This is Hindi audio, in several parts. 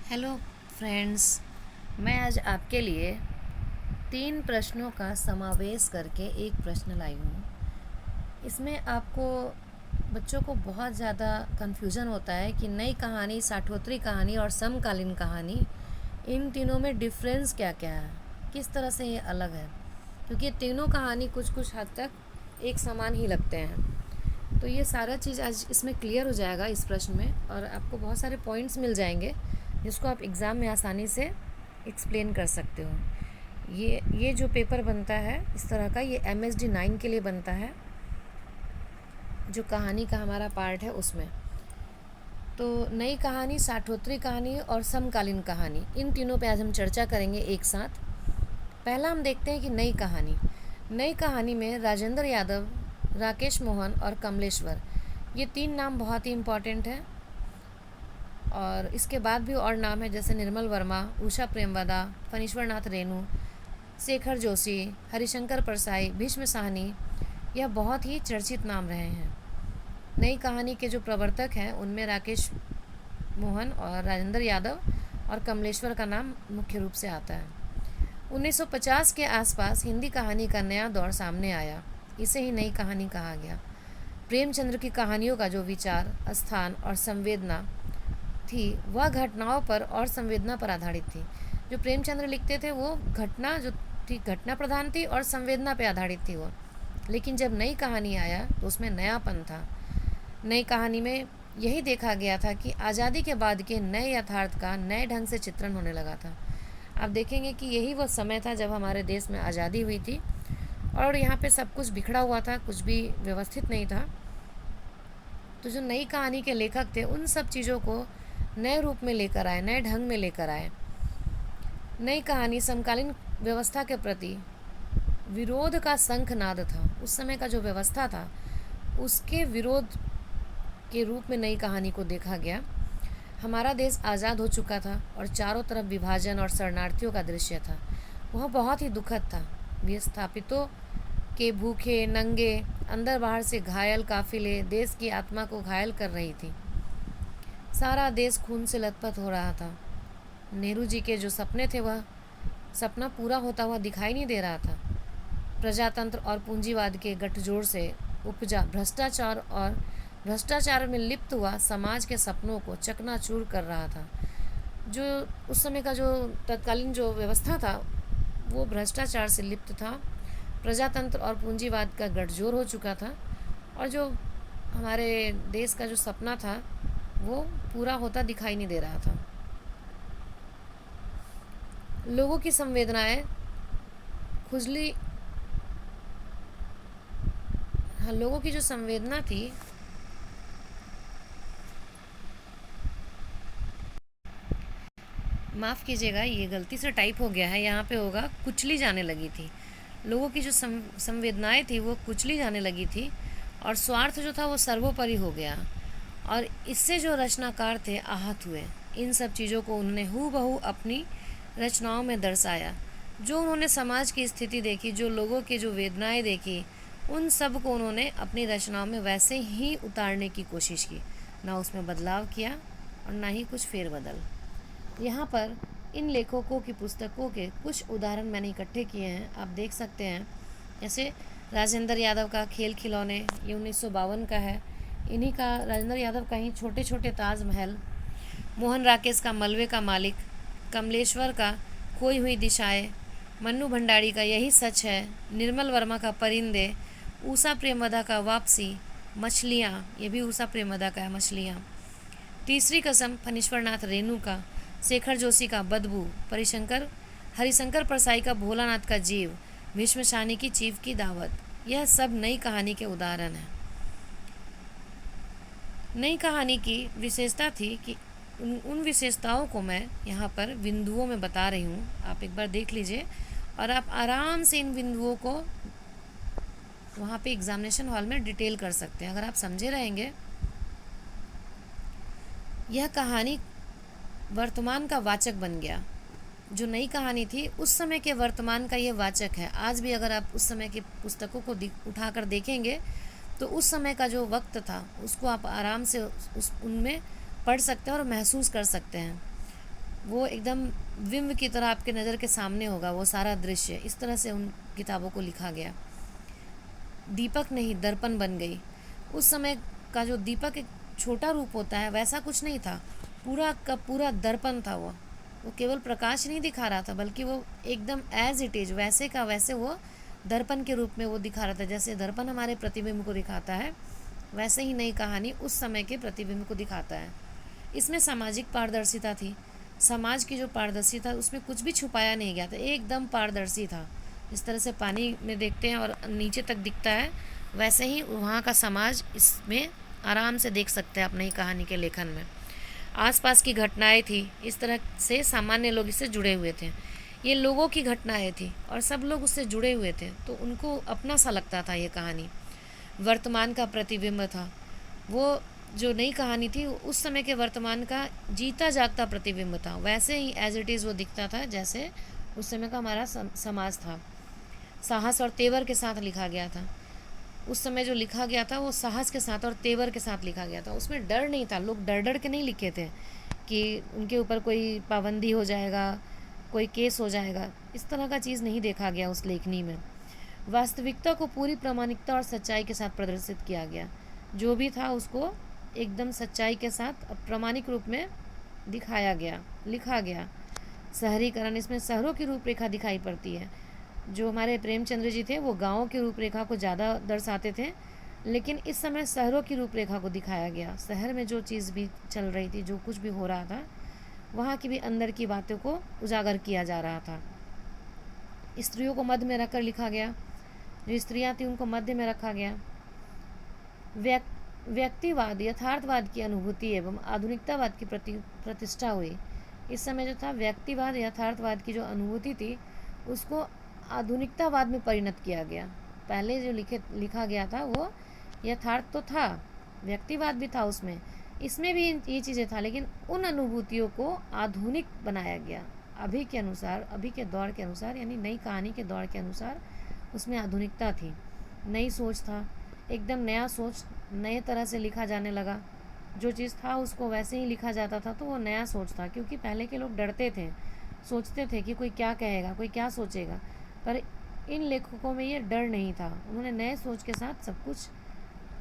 हेलो फ्रेंड्स, मैं आज आपके लिए 3 प्रश्नों का समावेश करके एक प्रश्न लाई हूँ। इसमें आपको बच्चों को बहुत ज़्यादा कन्फ्यूज़न होता है कि नई कहानी, साठोत्तरी कहानी और समकालीन कहानी, इन तीनों में डिफरेंस क्या क्या है, किस तरह से ये अलग है, क्योंकि ये तीनों कहानी कुछ कुछ हद तक एक समान ही लगते हैं। तो ये सारा चीज़ आज इसमें क्लियर हो जाएगा इस प्रश्न में, और आपको बहुत सारे पॉइंट्स मिल जाएंगे जिसको आप एग्ज़ाम में आसानी से एक्सप्लेन कर सकते हो। ये जो पेपर बनता है इस तरह का, ये MSD 9 के लिए बनता है, जो कहानी का हमारा पार्ट है उसमें। तो नई कहानी, साठोत्तरी कहानी और समकालीन कहानी, इन तीनों पे आज हम चर्चा करेंगे एक साथ। पहला हम देखते हैं कि नई कहानी। नई कहानी में राजेंद्र यादव, राकेश मोहन और कमलेश्वर, ये 3 नाम बहुत ही इम्पॉर्टेंट हैं। और इसके बाद भी और नाम है, जैसे निर्मल वर्मा, उषा प्रेमवदा, फणीश्वर नाथ रेणु, शेखर जोशी, हरिशंकर परसाई, भीष्म साहनी, यह बहुत ही चर्चित नाम रहे हैं। नई कहानी के जो प्रवर्तक हैं उनमें राकेश मोहन और राजेंद्र यादव और कमलेश्वर का नाम मुख्य रूप से आता है। 1950 के आसपास हिंदी कहानी का नया दौर सामने आया, इसे ही नई कहानी कहा गया। प्रेमचंद्र की कहानियों का जो विचार, स्थान और संवेदना थी, वह घटनाओं पर और संवेदना पर आधारित थी। जो प्रेमचंद्र लिखते थे वो घटना जो थी, घटना प्रधान थी और संवेदना पे आधारित थी वो। लेकिन जब नई कहानी आया तो उसमें नयापन था। नई कहानी में यही देखा गया था कि आज़ादी के बाद के नए यथार्थ का नए ढंग से चित्रण होने लगा था। आप देखेंगे कि यही वो समय था जब हमारे देश में आज़ादी हुई थी और यहाँ पे सब कुछ बिखरा हुआ था, कुछ भी व्यवस्थित नहीं था। तो जो नई कहानी के लेखक थे उन सब चीज़ों को नए रूप में लेकर आए, नए ढंग में लेकर आए। नई कहानी समकालीन व्यवस्था के प्रति विरोध का शंखनाद था। उस समय का जो व्यवस्था था उसके विरोध के रूप में नई कहानी को देखा गया। हमारा देश आज़ाद हो चुका था और चारों तरफ विभाजन और शरणार्थियों का दृश्य था। वह बहुत ही दुखद था। विस्थापितों के भूखे, नंगे, अंदर बाहर से घायल काफिले देश की आत्मा को घायल कर रही थी। सारा देश खून से लथपथ हो रहा था। नेहरू जी के जो सपने थे वह सपना पूरा होता हुआ दिखाई नहीं दे रहा था। प्रजातंत्र और पूंजीवाद के गठजोड़ से उपजा भ्रष्टाचार और भ्रष्टाचार में लिप्त हुआ समाज के सपनों को चकनाचूर कर रहा था। जो उस समय का जो तत्कालीन जो व्यवस्था था वो भ्रष्टाचार से लिप्त था, प्रजातंत्र और पूंजीवाद का गठजोड़ हो चुका था, और जो हमारे देश का जो सपना था वो पूरा होता दिखाई नहीं दे रहा था। लोगों की संवेदनाएं खुजली, हाँ, लोगों की जो संवेदना थी माफ़ कीजिएगा, ये गलती से टाइप हो गया है, यहाँ पे होगा कुचली जाने लगी थी। लोगों की जो संवेदनाएं थी वो कुचली जाने लगी थी और स्वार्थ जो था वो सर्वोपरि हो गया, और इससे जो रचनाकार थे आहत हुए। इन सब चीज़ों को उन्होंने हूबहू अपनी रचनाओं में दर्शाया। जो उन्होंने समाज की स्थिति देखी, जो लोगों की जो वेदनाएं देखी, उन सब को उन्होंने अपनी रचनाओं में वैसे ही उतारने की कोशिश की। ना उसमें बदलाव किया और ना ही कुछ फेरबदल। यहाँ पर इन लेखकों की पुस्तकों के कुछ उदाहरण मैंने इकट्ठे किए हैं, आप देख सकते हैं। जैसे राजेंद्र यादव का खेल खिलौने, ये 1952 का है। इन्हीं का, राजेंद्र यादव का ही छोटे छोटे ताजमहल, मोहन राकेश का मलबे का मालिक, कमलेश्वर का खोई हुई दिशाएं, मन्नू भंडारी का यही सच है, निर्मल वर्मा का परिंदे, उषा प्रेमवदा का वापसी, मछलियाँ, ये भी उषा प्रेमवदा का है, मछलियाँ, तीसरी कसम फणीश्वर नाथ रेणु का, शेखर जोशी का बदबू, हरिशंकर परसाई का भोलानाथ का जीव, भीष्म साहनी की चीफ की दावत, यह सब नई कहानी के उदाहरण हैं। नई कहानी की विशेषता थी कि उन विशेषताओं को मैं यहाँ पर बिंदुओं में बता रही हूँ, आप एक बार देख लीजिए और आप आराम से इन बिंदुओं को वहाँ पे एग्जामिनेशन हॉल में डिटेल कर सकते हैं अगर आप समझे रहेंगे। यह कहानी वर्तमान का वाचक बन गया। जो नई कहानी थी उस समय के वर्तमान का ये वाचक है। आज भी अगर आप उस समय की पुस्तकों को उठाकर देखेंगे तो उस समय का जो वक्त था उसको आप आराम से उनमें पढ़ सकते हैं और महसूस कर सकते हैं। वो एकदम बिंब की तरह आपके नज़र के सामने होगा वो सारा दृश्य। इस तरह से उन किताबों को लिखा गया। दीपक नहीं दर्पण बन गई। उस समय का जो दीपक एक छोटा रूप होता है वैसा कुछ नहीं था, पूरा का पूरा दर्पण था वो केवल प्रकाश नहीं दिखा रहा था बल्कि वो एकदम एज इट इज वैसे का वैसे वो दर्पण के रूप में वो दिखा रहा था। जैसे दर्पण हमारे प्रतिबिंब को दिखाता है, वैसे ही नई कहानी उस समय के प्रतिबिंब को दिखाता है। इसमें सामाजिक पारदर्शिता थी। समाज की जो पारदर्शिता उसमें कुछ भी छुपाया नहीं गया था, एकदम पारदर्शी था। जिस तरह से पानी में देखते हैं और नीचे तक दिखता है, वैसे ही वहाँ का समाज इसमें आराम से देख सकते हैं अपनी ही कहानी के लेखन में। आसपास की घटनाएं थी, इस तरह से सामान्य लोग इससे जुड़े हुए थे। ये लोगों की घटनाएं थी और सब लोग उससे जुड़े हुए थे, तो उनको अपना सा लगता था ये कहानी। वर्तमान का प्रतिबिंब था। वो जो नई कहानी थी उस समय के वर्तमान का जीता जागता प्रतिबिंब था, वैसे ही एज इट इज़ वो दिखता था जैसे उस समय का हमारा समाज था। साहस और तेवर के साथ लिखा गया था। उस समय जो लिखा गया था वो साहस के साथ और तेवर के साथ लिखा गया था। उसमें डर नहीं था, लोग डर डर के नहीं लिखे थे कि उनके ऊपर कोई पाबंदी हो जाएगा, कोई केस हो जाएगा। इस तरह का चीज़ नहीं देखा गया उस लेखनी में। वास्तविकता को पूरी प्रामाणिकता और सच्चाई के साथ प्रदर्शित किया गया। जो भी था उसको एकदम सच्चाई के साथ प्रामाणिक रूप में दिखाया गया, लिखा गया। शहरीकरण, इसमें शहरों की रूपरेखा दिखाई पड़ती है। जो हमारे प्रेमचंद्र जी थे वो गाँव की रूपरेखा को ज़्यादा दर्शाते थे, लेकिन इस समय शहरों की रूपरेखा को दिखाया गया। शहर में जो चीज़ भी चल रही थी, जो कुछ भी हो रहा था, वहाँ की भी अंदर की बातों को उजागर किया जा रहा था। स्त्रियों को मध्य में रखकर लिखा गया। जो स्त्रियाँ थी उनको मध्य में रखा गया। व्यक्तिवाद, यथार्थवाद की अनुभूति एवं आधुनिकतावाद की प्रतिष्ठा हुई। इस समय जो था व्यक्तिवाद, यथार्थवाद की जो अनुभूति थी उसको आधुनिकतावाद में परिणत किया गया। पहले जो लिखा गया था वो यथार्थ तो था, व्यक्तिवाद भी था उसमें, इसमें भी ये चीज़ें था, लेकिन उन अनुभूतियों को आधुनिक बनाया गया। अभी के अनुसार, अभी के दौर के अनुसार, यानी नई कहानी के दौर के अनुसार उसमें आधुनिकता थी, नई सोच था, एकदम नया सोच, नए तरह से लिखा जाने लगा। जो चीज़ था उसको वैसे ही लिखा जाता था, तो वो नया सोच था। क्योंकि पहले के लोग डरते थे, सोचते थे कि कोई क्या कहेगा, कोई क्या सोचेगा, पर इन लेखकों में ये डर नहीं था। उन्होंने नए सोच के साथ सब कुछ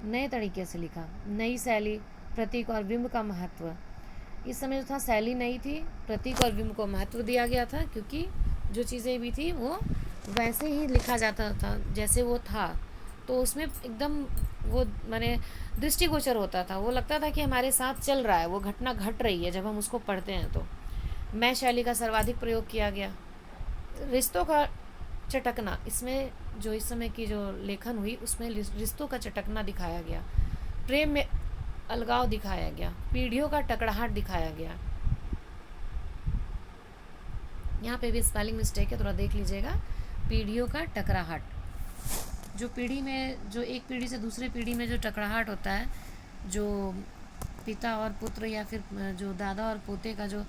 नए तरीके से लिखा। नई शैली, प्रतीक और बिंब का महत्व। इस समय जो था शैली नई थी, प्रतीक और बिंब को महत्व दिया गया था, क्योंकि जो चीज़ें भी थी वो वैसे ही लिखा जाता था जैसे वो था। तो उसमें एकदम वो माने दृष्टिगोचर होता था, वो लगता था कि हमारे साथ चल रहा है, वो घटना घट रही है जब हम उसको पढ़ते हैं। तो मैं शैली का सर्वाधिक प्रयोग किया गया। रिश्तों का चटकना, इसमें जो इस समय की जो लेखन हुई उसमें रिश्तों का चटकना दिखाया गया। प्रेम में अलगाव दिखाया गया। पीढ़ियों का टकराहट दिखाया गया। यहाँ पे भी स्पेलिंग मिस्टेक है, थोड़ा देख लीजिएगा। पीढ़ियों का टकराहट, जो पीढ़ी में, जो एक पीढ़ी से दूसरे पीढ़ी में जो टकराहट होता है, जो पिता और पुत्र या फिर जो दादा और पोते का जो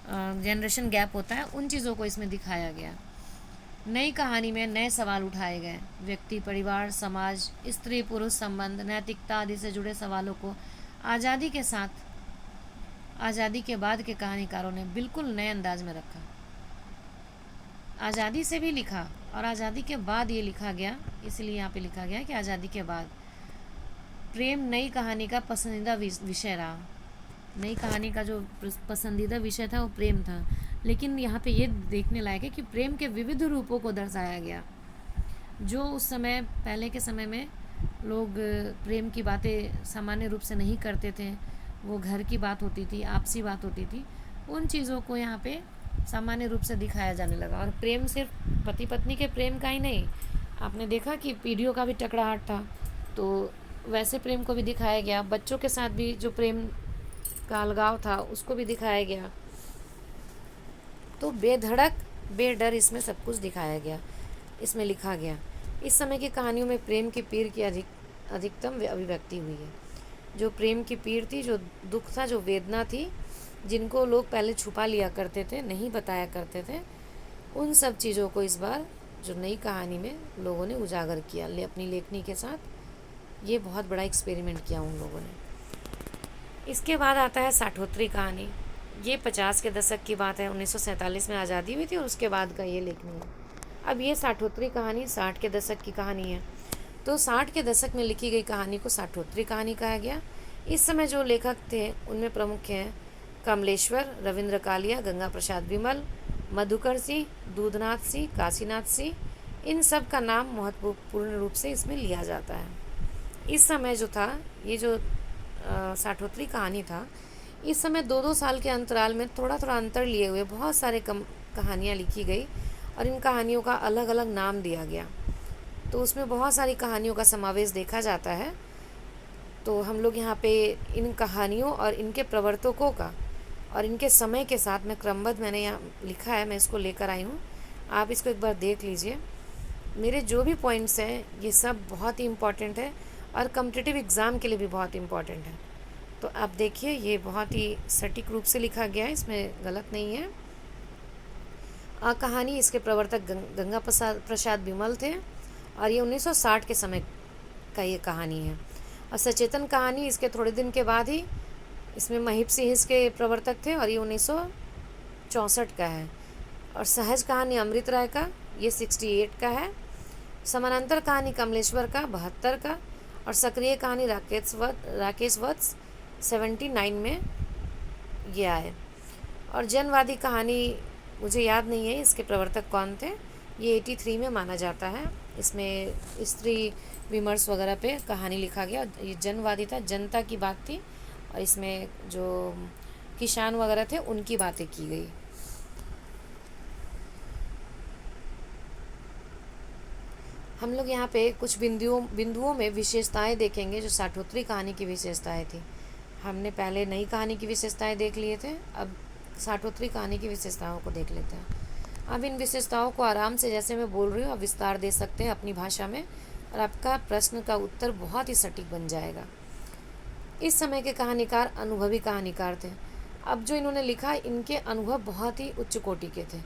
जनरेशन गैप होता है, उन चीज़ों को इसमें दिखाया गया। नई कहानी में नए सवाल उठाए गए। व्यक्ति, परिवार, समाज, स्त्री पुरुष संबंध, नैतिकता आदि से जुड़े सवालों को आज़ादी के साथ, आज़ादी के बाद के कहानीकारों ने बिल्कुल नए अंदाज में रखा। आज़ादी से भी लिखा और आज़ादी के बाद ये लिखा गया, इसलिए यहाँ पे लिखा गया कि आज़ादी के बाद। प्रेम नई कहानी का पसंदीदा विषय रहा। नई कहानी का जो पसंदीदा विषय था वो प्रेम था, लेकिन यहाँ पे ये देखने लायक है कि प्रेम के विविध रूपों को दर्शाया गया। जो उस समय, पहले के समय में लोग प्रेम की बातें सामान्य रूप से नहीं करते थे, वो घर की बात होती थी, आपसी बात होती थी, उन चीज़ों को यहाँ पे सामान्य रूप से दिखाया जाने लगा। और प्रेम सिर्फ पति पत्नी के प्रेम का ही नहीं, आपने देखा कि पीढ़ियों का भी टकराहट था, तो वैसे प्रेम को भी दिखाया गया। बच्चों के साथ भी जो प्रेम का अलगाव था उसको भी दिखाया गया। तो बेधड़क, बेडर इसमें सब कुछ दिखाया गया, इसमें लिखा गया। इस समय की कहानियों में प्रेम की पीड़ की अधिकतम अभिव्यक्ति हुई है। जो प्रेम की पीड़ थी, जो दुख था, जो वेदना थी, जिनको लोग पहले छुपा लिया करते थे, नहीं बताया करते थे, उन सब चीज़ों को इस बार जो नई कहानी में लोगों ने उजागर किया अपनी लेखनी के साथ। ये बहुत बड़ा एक्सपेरिमेंट किया उन लोगों ने। इसके बाद आता है साठोत्तरी कहानी। ये 50 के दशक की बात है, 1947 में आज़ादी हुई थी और उसके बाद का ये लेखनी है। अब ये साठोत्तरी कहानी 60 के दशक की कहानी है। तो 60 के दशक में लिखी गई कहानी को साठोत्तरी कहानी कहा गया। इस समय जो लेखक थे उनमें प्रमुख हैं कमलेश्वर, रविंद्र कालिया, गंगा प्रसाद विमल, मधुकर सिंह, दूधनाथ सिंह, काशीनाथ सिंह। इन सब का नाम महत्वपूर्ण रूप से इसमें लिया जाता है। इस समय जो था, ये जो साठोत्तरी कहानी था, इस समय 2-2 साल के अंतराल में थोड़ा थोड़ा अंतर लिए हुए बहुत सारे कहानियाँ लिखी गई और इन कहानियों का अलग अलग नाम दिया गया। तो उसमें बहुत सारी कहानियों का समावेश देखा जाता है। तो हम लोग यहाँ पे इन कहानियों और इनके प्रवर्तकों का और इनके समय के साथ में क्रमबद्ध मैंने यहाँ लिखा है, मैं इसको लेकर आई हूँ। आप इसको एक बार देख लीजिए। मेरे जो भी पॉइंट्स हैं ये सब बहुत ही इम्पॉर्टेंट है और कॉम्पिटिटिव एग्ज़ाम के लिए भी बहुत इम्पॉर्टेंट है। तो आप देखिए, ये बहुत ही सटीक रूप से लिखा गया है, इसमें गलत नहीं है। कहानी, इसके प्रवर्तक गंगा प्रसाद विमल थे और ये 1960 के समय का ये कहानी है। और सचेतन कहानी इसके थोड़े दिन के बाद ही, इसमें महिप सिंह इसके प्रवर्तक थे और ये 1964 का है। और सहज कहानी अमृत राय का, ये 68 का है। समानांतर कहानी कमलेश्वर का 72 का। और सक्रिय कहानी राकेश वत्स 79 में ये आए। और जनवादी कहानी मुझे याद नहीं है इसके प्रवर्तक कौन थे, ये 83 में माना जाता है। इसमें स्त्री विमर्श वगैरह पे कहानी लिखा गया। ये जनवादी था, जनता की बात थी और इसमें जो किसान वगैरह थे उनकी बातें की गई। हम लोग यहाँ पे कुछ बिंदुओं में विशेषताएं देखेंगे जो साठोत्तरी कहानी की विशेषताएं थी। हमने पहले नई कहानी की विशेषताएं देख लिए थे, अब साठोत्तरी कहानी की विशेषताओं को देख लेते हैं। अब इन विशेषताओं को आराम से, जैसे मैं बोल रही हूँ, आप विस्तार दे सकते हैं अपनी भाषा में और आपका प्रश्न का उत्तर बहुत ही सटीक बन जाएगा। इस समय के कहानीकार अनुभवी कहानीकार थे। अब जो इन्होंने लिखा, इनके अनुभव बहुत ही उच्च कोटि के थे।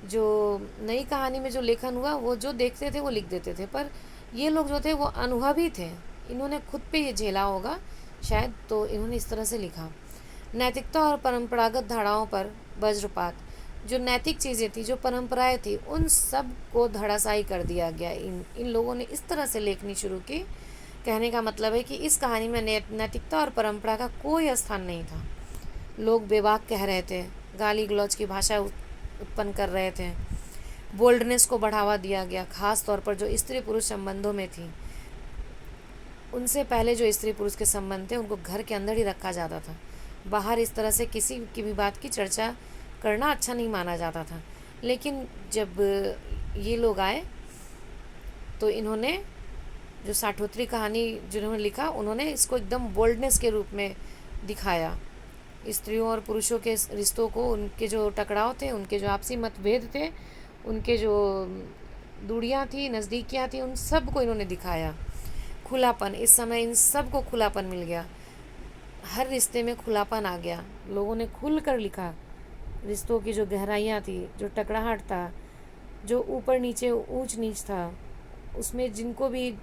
जो नई कहानी में जो लेखन हुआ वो जो देखते थे वो लिख देते थे, पर ये लोग जो थे वो अनुभवी थे, इन्होंने खुद पे ये झेला होगा शायद, तो इन्होंने इस तरह से लिखा। नैतिकता और परंपरागत धाराओं पर वज्रपात, जो नैतिक चीज़ें थी, जो परंपराएं थी, उन सब को धड़ाशायी कर दिया गया। इन लोगों ने इस तरह से लेखनी शुरू की। कहने का मतलब है कि इस कहानी में नैतिकता और परंपरा का कोई स्थान नहीं था। लोग बेबाक कह रहे थे, गाली गलौज की भाषा उत्पन्न कर रहे थे, बोल्डनेस को बढ़ावा दिया गया, खास तौर पर जो स्त्री पुरुष संबंधों में थी। उनसे पहले जो स्त्री पुरुष के संबंध थे उनको घर के अंदर ही रखा जाता था, बाहर इस तरह से किसी की भी बात की चर्चा करना अच्छा नहीं माना जाता था। लेकिन जब ये लोग आए तो इन्होंने जो साठोत्तरी कहानी जिन्होंने लिखा, उन्होंने इसको एकदम बोल्डनेस के रूप में दिखाया। स्त्रियों और पुरुषों के रिश्तों को, उनके जो टकराव थे, उनके जो आपसी मतभेद थे, उनके जो दूरियां थी, नज़दीकियां थी, उन सब को इन्होंने दिखाया। खुलापन, इस समय इन सब को खुलापन मिल गया, हर रिश्ते में खुलापन आ गया। लोगों ने खुल कर लिखा। रिश्तों की जो गहराइयाँ थी, जो टकराहट था, जो ऊपर नीचे ऊंच नीच था, उसमें जिनको भी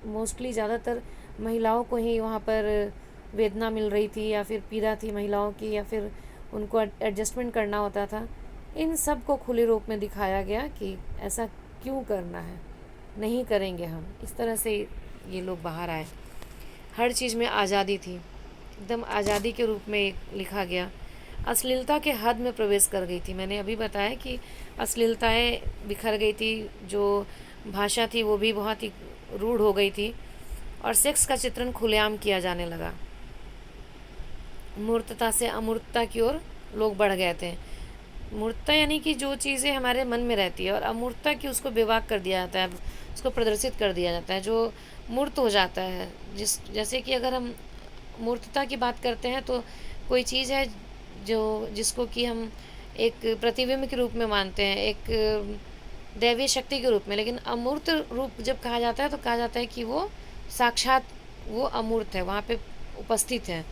मोस्टली ज़्यादातर महिलाओं को ही वहाँ पर वेदना मिल रही थी या फिर पीड़ा थी महिलाओं की, या फिर उनको एडजस्टमेंट करना होता था, इन सब को खुले रूप में दिखाया गया कि ऐसा क्यों करना है, नहीं करेंगे हम। इस तरह से ये लोग बाहर आए। हर चीज़ में आज़ादी थी, एकदम आज़ादी के रूप में लिखा गया। अश्लीलता के हद में प्रवेश कर गई थी। मैंने अभी बताया कि अश्लीलताएं बिखर गई थी, जो भाषा थी वो भी बहुत ही रूढ़ हो गई थी और सेक्स का चित्रण खुलेआम किया जाने लगा। मूर्तता से अमूर्तता की ओर लोग बढ़ गए थे। मूर्तता यानी कि जो चीज़ें हमारे मन में रहती है, और अमूर्तता की उसको बेवाक कर दिया जाता है, उसको प्रदर्शित कर दिया जाता है, जो मूर्त हो जाता है। जैसे कि अगर हम मूर्तता की बात करते हैं तो कोई चीज़ है जिसको कि हम एक प्रतिबिंब के रूप में मानते हैं, एक दैवीय शक्ति के रूप में, लेकिन अमूर्त रूप जब कहा जाता है तो कहा जाता है कि वो साक्षात वो अमूर्त है, वहाँ पे उपस्थित है।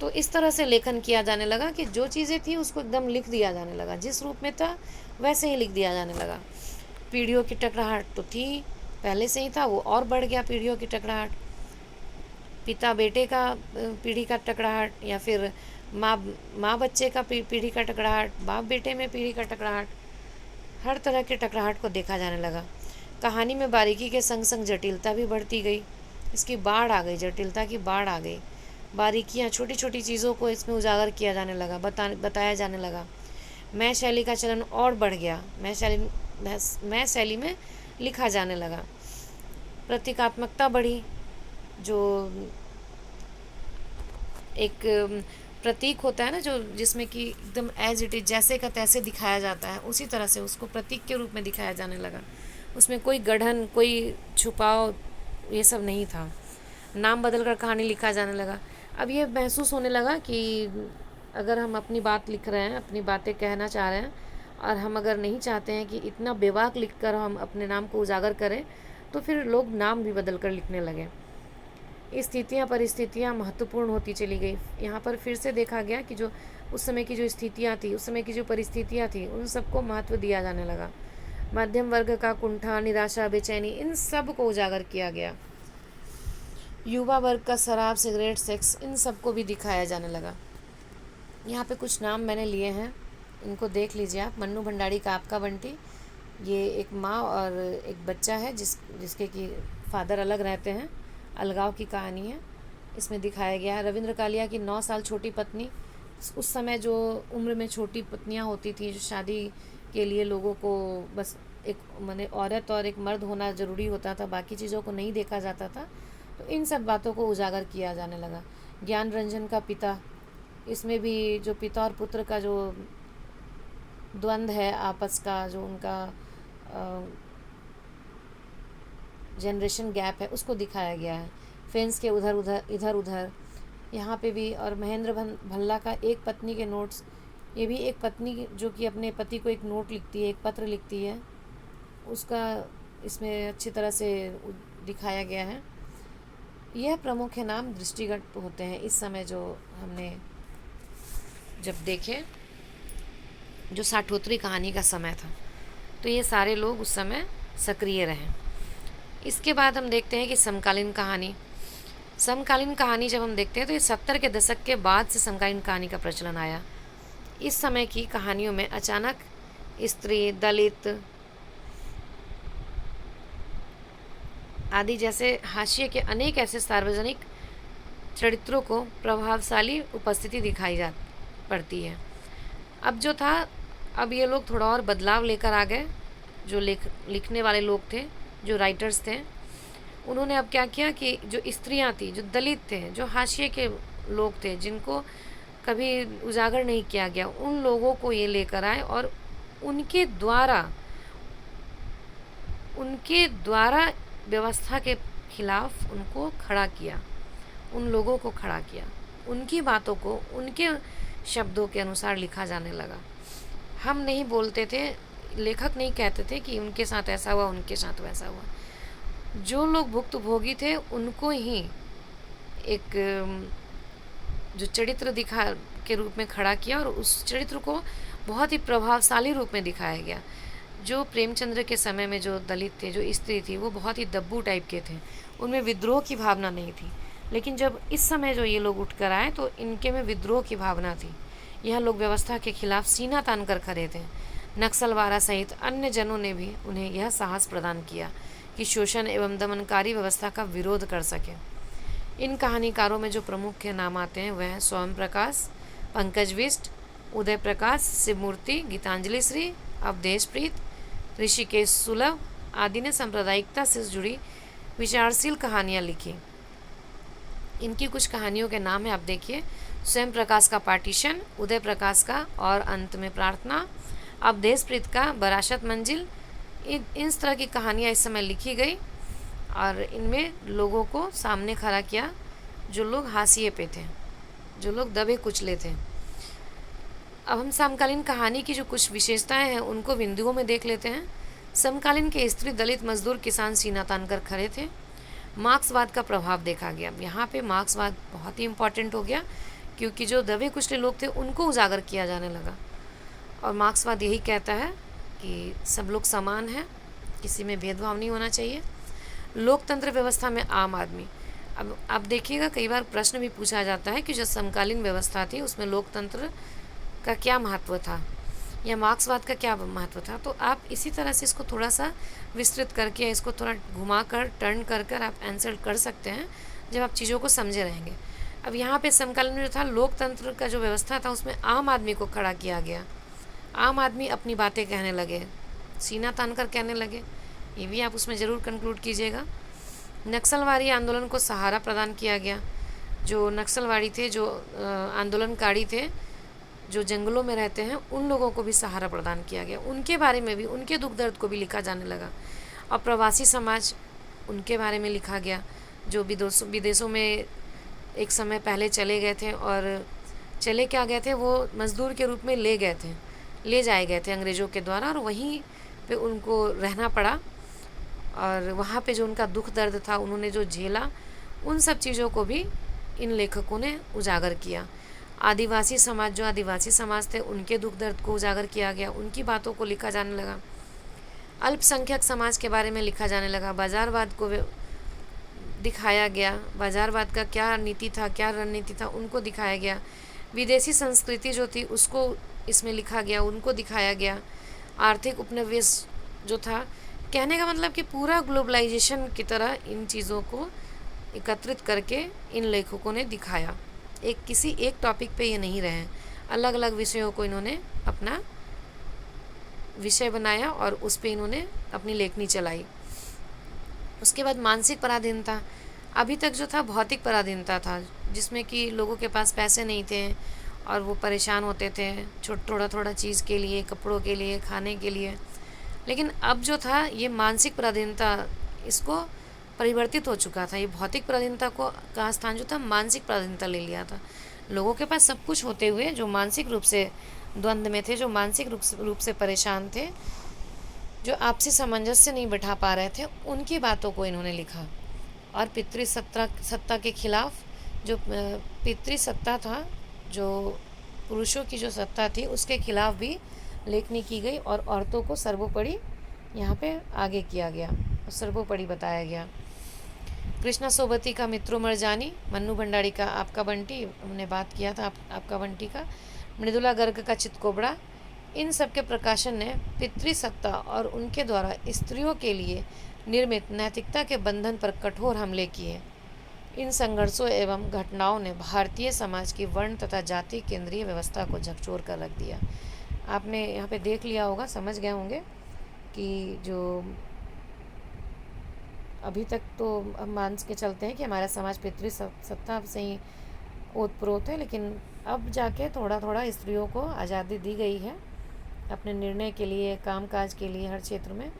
तो इस तरह से लेखन किया जाने लगा कि जो चीज़ें थी उसको एकदम लिख दिया जाने लगा, जिस रूप में था वैसे ही लिख दिया जाने लगा। पीढ़ियों की टकराहट तो थी, पहले से ही था, वो और बढ़ गया। पीढ़ियों की टकराहट, पिता बेटे का पीढ़ी का टकराहट, या फिर माँ माँ बच्चे का पीढ़ी का टकराहट, बाप बेटे में पीढ़ी का टकराहट, हर तरह के टकराहट को देखा जाने लगा। कहानी में बारीकी के संग संग जटिलता भी बढ़ती गई। इसकी बाढ़ आ गई, जटिलता की बाढ़ आ गई। बारीकियाँ, छोटी छोटी चीज़ों को इसमें उजागर किया जाने लगा, बताया जाने लगा। मैं शैली का चलन और बढ़ गया। मैं शैली में लिखा जाने लगा। प्रतीकात्मकता बढ़ी। जो एक प्रतीक होता है ना, जो जिसमें कि एकदम एज इट इज, जैसे का तैसे दिखाया जाता है, उसी तरह से उसको प्रतीक के रूप में दिखाया जाने लगा। उसमें कोई गढ़न, कोई छुपाव, ये सब नहीं था। नाम बदल कर कहानी लिखा जाने लगा। अब ये महसूस होने लगा कि अगर हम अपनी बात लिख रहे हैं, अपनी बातें कहना चाह रहे हैं, और हम अगर नहीं चाहते हैं कि इतना बेबाक लिख कर हम अपने नाम को उजागर करें, तो फिर लोग नाम भी बदल कर लिखने लगे। स्थितियाँ परिस्थितियाँ महत्वपूर्ण होती चली गई। यहाँ पर फिर से देखा गया कि जो उस समय की जो स्थितियाँ थी, उस समय की जो परिस्थितियाँ थी, उन सबको महत्व दिया जाने लगा। मध्यम वर्ग का कुंठा, निराशा, बेचैनी, इन सब को उजागर किया गया। युवा वर्ग का शराब, सिगरेट, सेक्स, इन सबको भी दिखाया जाने लगा। यहाँ पे कुछ नाम मैंने लिए हैं, इनको देख लीजिए आप। मन्नू भंडारी का आपका बंटी, ये एक माँ और एक बच्चा है जिसके कि फादर अलग रहते हैं। अलगाव की कहानी है, इसमें दिखाया गया है। रविंद्र कालिया की 9 साल छोटी पत्नी। उस समय जो उम्र में छोटी पत्नियां होती थी, जो शादी के लिए लोगों को बस एक माने औरत और एक मर्द होना ज़रूरी होता था, बाकी चीज़ों को नहीं देखा जाता था, तो इन सब बातों को उजागर किया जाने लगा। ज्ञान रंजन का पिता, इसमें भी जो पिता और पुत्र का जो द्वंद्व है आपस का, जो उनका जनरेशन गैप है, उसको दिखाया गया है। फेंस के इधर उधर यहाँ पे भी। और महेंद्र भल्ला का एक पत्नी के नोट्स, ये भी एक पत्नी जो कि अपने पति को एक नोट लिखती है, एक पत्र लिखती है, उसका इसमें अच्छी तरह से दिखाया गया है। यह प्रमुख नाम दृष्टिगत होते हैं इस समय जो हमने जब देखे, जो साठोत्तरी कहानी का समय था, तो ये सारे लोग उस समय सक्रिय रहे। इसके बाद हम देखते हैं कि समकालीन कहानी। समकालीन कहानी जब हम देखते हैं तो ये 70 के दशक के बाद से समकालीन कहानी का प्रचलन आया। इस समय की कहानियों में अचानक स्त्री, दलित आदि जैसे हाशिए के अनेक ऐसे सार्वजनिक चरित्रों को प्रभावशाली उपस्थिति दिखाई जा पड़ती है। अब जो था, अब ये लोग थोड़ा और बदलाव लेकर आ गए। जो लिखने वाले लोग थे, जो राइटर्स थे, उन्होंने अब क्या किया कि जो स्त्रियां थी, जो दलित थे, जो हाशिए के लोग थे, जिनको कभी उजागर नहीं किया गया, उन लोगों को ये लेकर आए और उनके द्वारा व्यवस्था के खिलाफ उनको खड़ा किया, उन लोगों को खड़ा किया। उनकी बातों को उनके शब्दों के अनुसार लिखा जाने लगा। हम नहीं बोलते थे, लेखक नहीं कहते थे कि उनके साथ ऐसा हुआ, उनके साथ वैसा हुआ। जो लोग भुक्तभोगी थे उनको ही एक जो चरित्र दिखा के रूप में खड़ा किया, और उस चरित्र को बहुत ही प्रभावशाली रूप में दिखाया गया। जो प्रेमचंद्र के समय में जो दलित थे, जो स्त्री थी, वो बहुत ही दब्बू टाइप के थे, उनमें विद्रोह की भावना नहीं थी। लेकिन जब इस समय जो ये लोग उठकर आए तो इनके में विद्रोह की भावना थी। यह लोग व्यवस्था के खिलाफ सीना तान कर खड़े थे। नक्सलवाड़ा सहित अन्य जनों ने भी उन्हें यह साहस प्रदान किया कि शोषण एवं दमनकारी व्यवस्था का विरोध कर सके। इन कहानीकारों में जो प्रमुख नाम आते हैं वह हैं स्वयं प्रकाश, पंकज बिष्ट, उदय प्रकाश, शिवमूर्ति, गीतांजलि श्री, अवधेशप्रीत, ऋषिकेश सुलभ आदि ने सांप्रदायिकता से जुड़ी विचारशील कहानियाँ लिखी। इनकी कुछ कहानियों के नाम है, आप देखिए। स्वयं प्रकाश का पार्टीशन, उदय प्रकाश का और अंत में प्रार्थना, अवधेशप्रीत का बरासत मंजिल। इस तरह की कहानियाँ इस समय लिखी गई और इनमें लोगों को सामने खड़ा किया, जो लोग हाशिए पे थे, जो लोग दबे कुचले थे। अब हम समकालीन कहानी की जो कुछ विशेषताएं हैं उनको बिंदुओं में देख लेते हैं। समकालीन के स्त्री, दलित, मजदूर, किसान सीना तान कर खड़े थे। मार्क्सवाद का प्रभाव देखा गया। यहाँ पे मार्क्सवाद बहुत ही इम्पॉर्टेंट हो गया, क्योंकि जो दबे कुचले लोग थे उनको उजागर किया जाने लगा। और मार्क्सवाद यही कहता है कि सब लोग समान हैं, किसी में भेदभाव नहीं होना चाहिए। लोकतंत्र व्यवस्था में आम आदमी, अब आप देखिएगा कई बार प्रश्न भी पूछा जाता है कि जो समकालीन व्यवस्था थी उसमें लोकतंत्र का क्या महत्व था या मार्क्सवाद का क्या महत्व था। तो आप इसी तरह से इसको थोड़ा सा विस्तृत करके, इसको थोड़ा घुमा कर, टर्न कर कर आप आंसर कर सकते हैं जब आप चीज़ों को समझे रहेंगे। अब यहाँ पे समकालीन में जो था लोकतंत्र का जो व्यवस्था था उसमें आम आदमी को खड़ा किया गया। आम आदमी अपनी बातें कहने लगे, सीना तान कर कहने लगे। ये भी आप उसमें ज़रूर कंक्लूड कीजिएगा। नक्सलवादी आंदोलन को सहारा प्रदान किया गया। जो नक्सलवादी थे, जो आंदोलनकारी थे, जो जंगलों में रहते हैं, उन लोगों को भी सहारा प्रदान किया गया। उनके बारे में भी, उनके दुख दर्द को भी लिखा जाने लगा। और प्रवासी समाज, उनके बारे में लिखा गया, जो विदेशों में एक समय पहले चले गए थे और चले क्या गए थे, वो मज़दूर के रूप में ले जाए गए थे अंग्रेज़ों के द्वारा, और वहीं पे उनको रहना पड़ा। और वहाँ पे जो उनका दुख दर्द था, उन्होंने जो झेला, उन सब चीज़ों को भी इन लेखकों ने उजागर किया। आदिवासी समाज थे, उनके दुख दर्द को उजागर किया गया, उनकी बातों को लिखा जाने लगा। अल्पसंख्यक समाज के बारे में लिखा जाने लगा। बाज़ारवाद को दिखाया गया, बाज़ारवाद का क्या नीति था, क्या रणनीति था, उनको दिखाया गया। विदेशी संस्कृति जो थी उसको इसमें लिखा गया, उनको दिखाया गया। आर्थिक उपनिवेश जो था, कहने का मतलब कि पूरा ग्लोबलाइजेशन की तरह इन चीज़ों को एकत्रित करके इन लेखकों ने दिखाया। किसी एक टॉपिक पे ये नहीं रहे, अलग अलग विषयों को इन्होंने अपना विषय बनाया और उस पे इन्होंने अपनी लेखनी चलाई। उसके बाद मानसिक पराधीनता। अभी तक जो था भौतिक पराधीनता था, जिसमें कि लोगों के पास पैसे नहीं थे और वो परेशान होते थे थोड़ा थोड़ा चीज़ के लिए, कपड़ों के लिए, खाने के लिए। लेकिन अब जो था ये मानसिक पराधीनता, इसको परिवर्तित हो चुका था। ये भौतिक पराधीनता का स्थान जो था मानसिक पराधीनता ले लिया था। लोगों के पास सब कुछ होते हुए जो मानसिक रूप से द्वंद्व में थे, जो मानसिक रूप से परेशान थे, जो आपसी सामंजस्य नहीं बिठा पा रहे थे, उनकी बातों को इन्होंने लिखा। और पितृसत्ता के खिलाफ, जो पितृसत्ता था, जो पुरुषों की जो सत्ता थी, उसके खिलाफ भी लेखनी की गई और औरतों को सर्वोपरि यहाँ पे आगे किया गया, सर्वोपरि बताया गया। कृष्णा सोबती का मित्रों मरजानी, मन्नू भंडारी का आपका बंटी, हमने बात किया था आपका बंटी का, मृदुला गर्ग का चितकोबड़ा, इन सब के प्रकाशन ने पितृसत्ता और उनके द्वारा स्त्रियों के लिए निर्मित नैतिकता के बंधन पर कठोर हमले किए। इन संघर्षों एवं घटनाओं ने भारतीय समाज की वर्ण तथा जाति केंद्रीय व्यवस्था को झकझोर कर रख दिया। आपने यहाँ पे देख लिया होगा, समझ गए होंगे कि जो अभी तक तो हम मान के चलते हैं कि हमारा समाज पितृसत्ता से ही ओतप्रोत है, लेकिन अब जाके थोड़ा थोड़ा स्त्रियों को आज़ादी दी गई है अपने निर्णय के लिए, कामकाज के लिए, हर क्षेत्र में।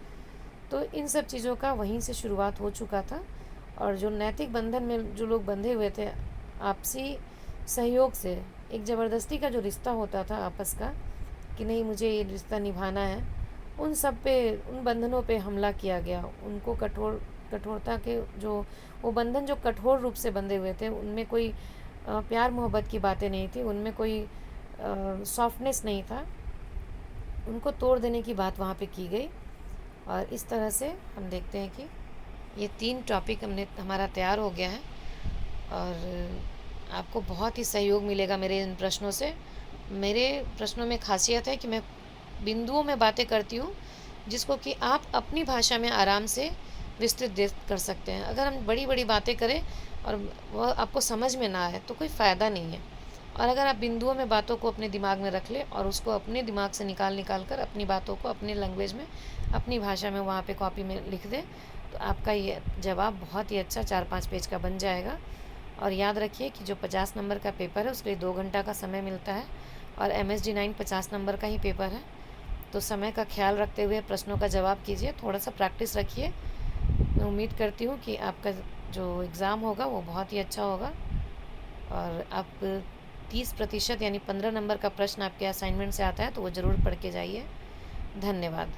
तो इन सब चीज़ों का वहीं से शुरुआत हो चुका था। और जो नैतिक बंधन में जो लोग बंधे हुए थे, आपसी सहयोग से, एक ज़बरदस्ती का जो रिश्ता होता था आपस का कि नहीं मुझे ये रिश्ता निभाना है, उन सब पे, उन बंधनों पे हमला किया गया। उनको कठोरता के जो वो बंधन जो कठोर रूप से बंधे हुए थे, उनमें कोई प्यार मोहब्बत की बातें नहीं थी, उनमें कोई सॉफ्टनेस नहीं था, उनको तोड़ देने की बात वहाँ पे की गई। और इस तरह से हम देखते हैं कि ये 3 टॉपिक हमारा तैयार हो गया है और आपको बहुत ही सहयोग मिलेगा मेरे इन प्रश्नों से। मेरे प्रश्नों में खासियत है कि मैं बिंदुओं में बातें करती हूँ जिसको कि आप अपनी भाषा में आराम से विस्तृत कर सकते हैं। अगर हम बड़ी बड़ी बातें करें और वह आपको समझ में ना आए तो कोई फ़ायदा नहीं है। और अगर आप बिंदुओं में बातों को अपने दिमाग में रख लें और उसको अपने दिमाग से निकाल कर अपनी बातों को अपनी लैंग्वेज में, अपनी भाषा में वहाँ पे कॉपी में लिख दें, तो आपका ये जवाब बहुत ही अच्छा 4-5 पेज का बन जाएगा। और याद रखिए कि जो 50 नंबर का पेपर है उसके लिए 2 घंटा का समय मिलता है और MSD 9 50 नंबर का ही पेपर है। तो समय का ख्याल रखते हुए प्रश्नों का जवाब कीजिए, थोड़ा सा प्रैक्टिस रखिए। मैं उम्मीद करती हूँ कि आपका जो एग्ज़ाम होगा वो बहुत ही अच्छा होगा और आप 30% यानी 15 नंबर का प्रश्न आपके असाइनमेंट से आता है तो वो ज़रूर पढ़ के जाइए। धन्यवाद।